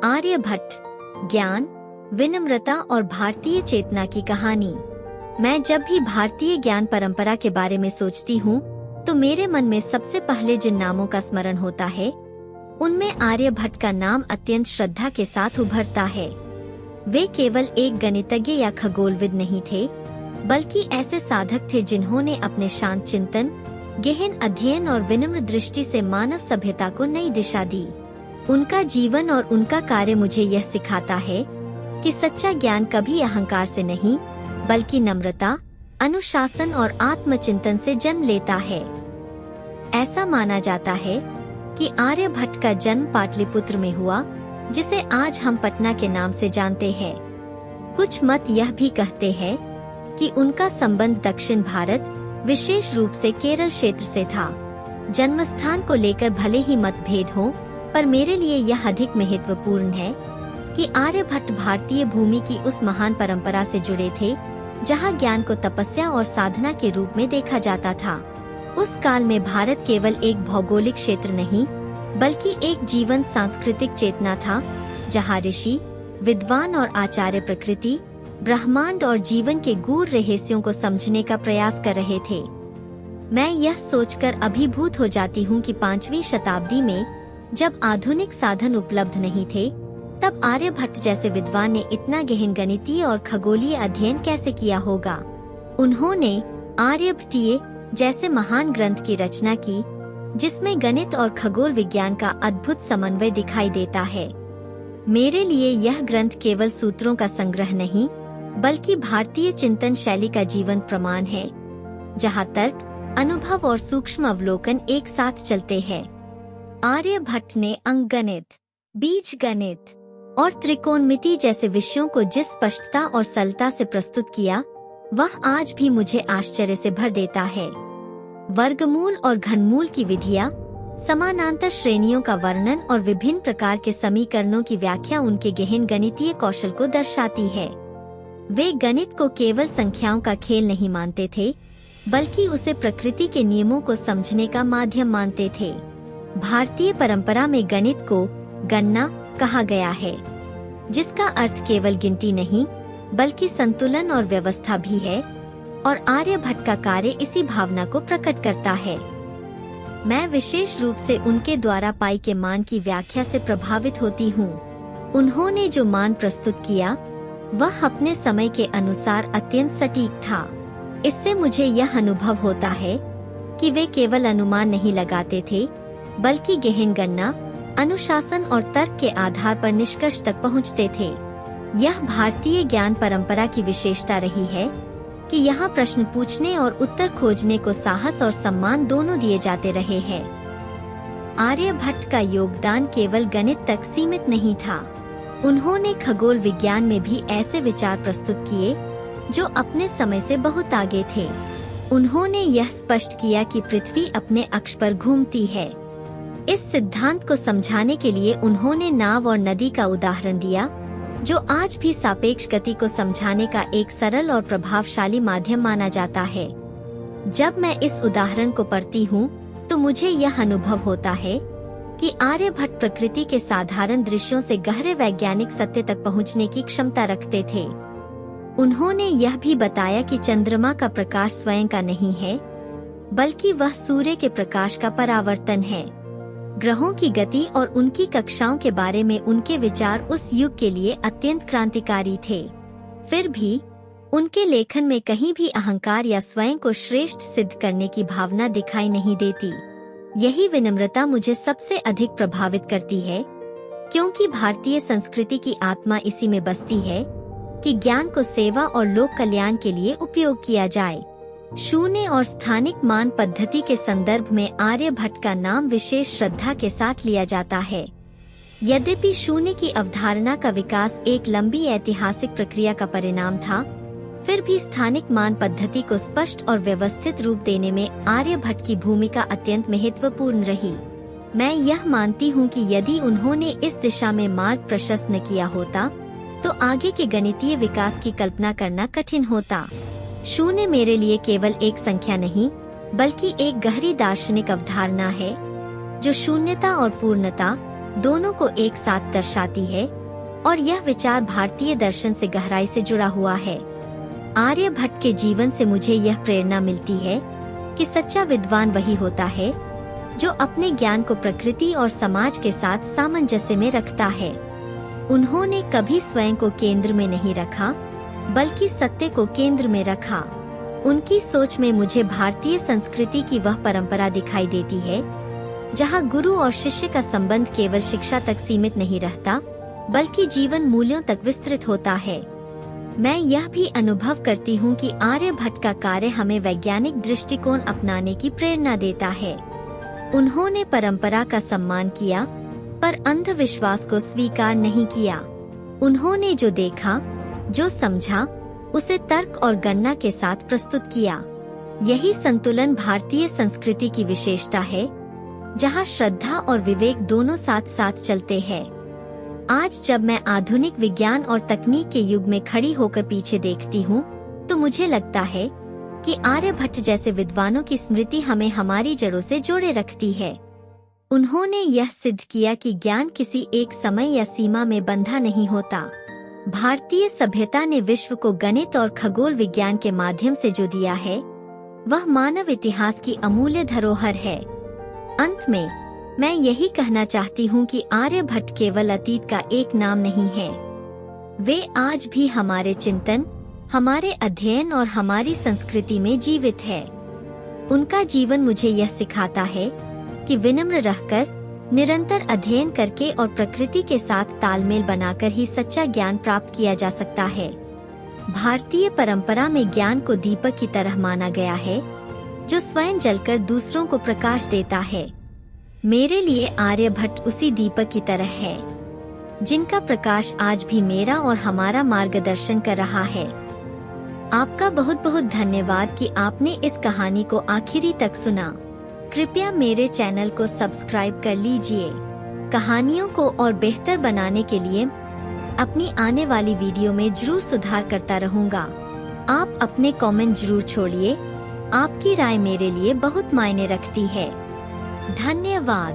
आर्यभट्ट, ज्ञान, विनम्रता और भारतीय चेतना की कहानी। मैं जब भी भारतीय ज्ञान परंपरा के बारे में सोचती हूँ तो मेरे मन में सबसे पहले जिन नामों का स्मरण होता है उनमें आर्यभट्ट का नाम अत्यंत श्रद्धा के साथ उभरता है। वे केवल एक गणितज्ञ या खगोलविद नहीं थे, बल्कि ऐसे साधक थे जिन्होंने अपने शांत चिंतन, गहन अध्ययन और विनम्र दृष्टि से मानव सभ्यता को नई दिशा दी। उनका जीवन और उनका कार्य मुझे यह सिखाता है कि सच्चा ज्ञान कभी अहंकार से नहीं, बल्कि नम्रता, अनुशासन और आत्मचिंतन से जन्म लेता है। ऐसा माना जाता है कि आर्यभट्ट का जन्म पाटलिपुत्र में हुआ, जिसे आज हम पटना के नाम से जानते हैं। कुछ मत यह भी कहते हैं कि उनका संबंध दक्षिण भारत, विशेष रूप से केरल क्षेत्र से था। जन्मस्थान को लेकर भले ही मतभेद हो, पर मेरे लिए यह अधिक महत्वपूर्ण है कि आर्यभट्ट भारतीय भूमि की उस महान परंपरा से जुड़े थे जहां ज्ञान को तपस्या और साधना के रूप में देखा जाता था। उस काल में भारत केवल एक भौगोलिक क्षेत्र नहीं, बल्कि एक जीवंत सांस्कृतिक चेतना था, जहां ऋषि, विद्वान और आचार्य प्रकृति, ब्रह्मांड और जीवन के गूढ़ रहस्यों को समझने का प्रयास कर रहे थे। मैं यह सोचकर अभिभूत हो जाती हूँ कि 5वीं शताब्दी में जब आधुनिक साधन उपलब्ध नहीं थे, तब आर्यभट्ट जैसे विद्वान ने इतना गहन गणितीय और खगोलीय अध्ययन कैसे किया होगा। उन्होंने आर्यभट्टीय जैसे महान ग्रंथ की रचना की, जिसमें गणित और खगोल विज्ञान का अद्भुत समन्वय दिखाई देता है। मेरे लिए यह ग्रंथ केवल सूत्रों का संग्रह नहीं, बल्कि भारतीय चिंतन शैली का जीवंत प्रमाण है, जहाँ तर्क, अनुभव और सूक्ष्म अवलोकन एक साथ चलते हैं। आर्यभट्ट ने अंकगणित, बीजगणित और त्रिकोणमिति जैसे विषयों को जिस स्पष्टता और सरलता से प्रस्तुत किया, वह आज भी मुझे आश्चर्य से भर देता है। वर्गमूल और घनमूल की विधियां, समानांतर श्रेणियों का वर्णन और विभिन्न प्रकार के समीकरणों की व्याख्या उनके गहन गणितीय कौशल को दर्शाती है। वे गणित को केवल संख्याओं का खेल नहीं मानते थे, बल्कि उसे प्रकृति के नियमों को समझने का माध्यम मानते थे। भारतीय परंपरा में गणित को गणना कहा गया है, जिसका अर्थ केवल गिनती नहीं, बल्कि संतुलन और व्यवस्था भी है, और आर्यभट्ट का कार्य इसी भावना को प्रकट करता है। मैं विशेष रूप से उनके द्वारा पाई के मान की व्याख्या से प्रभावित होती हूँ। उन्होंने जो मान प्रस्तुत किया, वह अपने समय के अनुसार अत्यंत सटीक था। इससे मुझे यह अनुभव होता है कि वे केवल अनुमान नहीं लगाते थे, बल्कि गहन गणना, अनुशासन और तर्क के आधार पर निष्कर्ष तक पहुंचते थे। यह भारतीय ज्ञान परंपरा की विशेषता रही है कि यहाँ प्रश्न पूछने और उत्तर खोजने को साहस और सम्मान दोनों दिए जाते रहे हैं। आर्यभट्ट का योगदान केवल गणित तक सीमित नहीं था। उन्होंने खगोल विज्ञान में भी ऐसे विचार प्रस्तुत किए जो अपने समय से बहुत आगे थे। उन्होंने यह स्पष्ट किया कि पृथ्वी अपने अक्ष पर घूमती है। इस सिद्धांत को समझाने के लिए उन्होंने नाव और नदी का उदाहरण दिया, जो आज भी सापेक्ष गति को समझाने का एक सरल और प्रभावशाली माध्यम माना जाता है। जब मैं इस उदाहरण को पढ़ती हूँ, तो मुझे यह अनुभव होता है कि आर्यभट्ट प्रकृति के साधारण दृश्यों से गहरे वैज्ञानिक सत्य तक पहुँचने की क्षमता रखते थे। उन्होंने यह भी बताया कि चंद्रमा का प्रकाश स्वयं का नहीं है, बल्कि वह सूर्य के प्रकाश का परावर्तन है। ग्रहों की गति और उनकी कक्षाओं के बारे में उनके विचार उस युग के लिए अत्यंत क्रांतिकारी थे। फिर भी उनके लेखन में कहीं भी अहंकार या स्वयं को श्रेष्ठ सिद्ध करने की भावना दिखाई नहीं देती। यही विनम्रता मुझे सबसे अधिक प्रभावित करती है, क्योंकि भारतीय संस्कृति की आत्मा इसी में बसती है कि ज्ञान को सेवा और लोक कल्याण के लिए उपयोग किया जाए। शून्य और स्थानिक मान पद्धति के संदर्भ में आर्यभट्ट का नाम विशेष श्रद्धा के साथ लिया जाता है। यद्यपि शून्य की अवधारणा का विकास एक लंबी ऐतिहासिक प्रक्रिया का परिणाम था, फिर भी स्थानिक मान पद्धति को स्पष्ट और व्यवस्थित रूप देने में आर्यभट्ट की भूमिका अत्यंत महत्वपूर्ण रही। मैं यह मानती हूँ कि यदि उन्होंने इस दिशा में मार्ग प्रशस्त न किया होता, तो आगे के गणितीय विकास की कल्पना करना कठिन होता। शून्य मेरे लिए केवल एक संख्या नहीं, बल्कि एक गहरी दार्शनिक अवधारणा है, जो शून्यता और पूर्णता, दोनों को एक साथ दर्शाती है और यह विचार भारतीय दर्शन से गहराई से जुड़ा हुआ है। आर्यभट्ट के जीवन से मुझे यह प्रेरणा मिलती है कि सच्चा विद्वान वही होता है जो अपने ज्ञान को प्रकृति और समाज के साथ सामंजस्य में रखता है। उन्होंने कभी स्वयं को केंद्र में नहीं रखा, बल्कि सत्य को केंद्र में रखा। उनकी सोच में मुझे भारतीय संस्कृति की वह परंपरा दिखाई देती है जहां गुरु और शिष्य का संबंध केवल शिक्षा तक सीमित नहीं रहता, बल्कि जीवन मूल्यों तक विस्तृत होता है। मैं यह भी अनुभव करती हूँ कि आर्यभट्ट का कार्य हमें वैज्ञानिक दृष्टिकोण अपनाने की प्रेरणा देता है। उन्होंने परंपरा का सम्मान किया, पर अंधविश्वास को स्वीकार नहीं किया। उन्होंने जो देखा, जो समझा, उसे तर्क और गणना के साथ प्रस्तुत किया। यही संतुलन भारतीय संस्कृति की विशेषता है, जहाँ श्रद्धा और विवेक दोनों साथ साथ चलते हैं। आज जब मैं आधुनिक विज्ञान और तकनीक के युग में खड़ी होकर पीछे देखती हूँ, तो मुझे लगता है कि आर्यभट्ट जैसे विद्वानों की स्मृति हमें हमारी जड़ों से जोड़े रखती है। उन्होंने यह सिद्ध किया कि ज्ञान किसी एक समय या सीमा में बंधा नहीं होता। भारतीय सभ्यता ने विश्व को गणित और खगोल विज्ञान के माध्यम से जो दिया है, वह मानव इतिहास की अमूल्य धरोहर है। अंत में मैं यही कहना चाहती हूँ कि आर्यभट्ट केवल अतीत का एक नाम नहीं है। वे आज भी हमारे चिंतन, हमारे अध्ययन और हमारी संस्कृति में जीवित है। उनका जीवन मुझे यह सिखाता है कि विनम्र रहकर, निरंतर अध्ययन करके और प्रकृति के साथ तालमेल बनाकर ही सच्चा ज्ञान प्राप्त किया जा सकता है। भारतीय परंपरा में ज्ञान को दीपक की तरह माना गया है, जो स्वयं जलकर दूसरों को प्रकाश देता है। मेरे लिए आर्यभट्ट उसी दीपक की तरह है, जिनका प्रकाश आज भी मेरा और हमारा मार्गदर्शन कर रहा है। आपका बहुत बहुत धन्यवाद कि आपने इस कहानी को आखिरी तक सुना। कृपया मेरे चैनल को सब्सक्राइब कर लीजिए। कहानियों को और बेहतर बनाने के लिए अपनी आने वाली वीडियो में जरूर सुधार करता रहूंगा। आप अपने कमेंट जरूर छोड़िए। आपकी राय मेरे लिए बहुत मायने रखती है। धन्यवाद।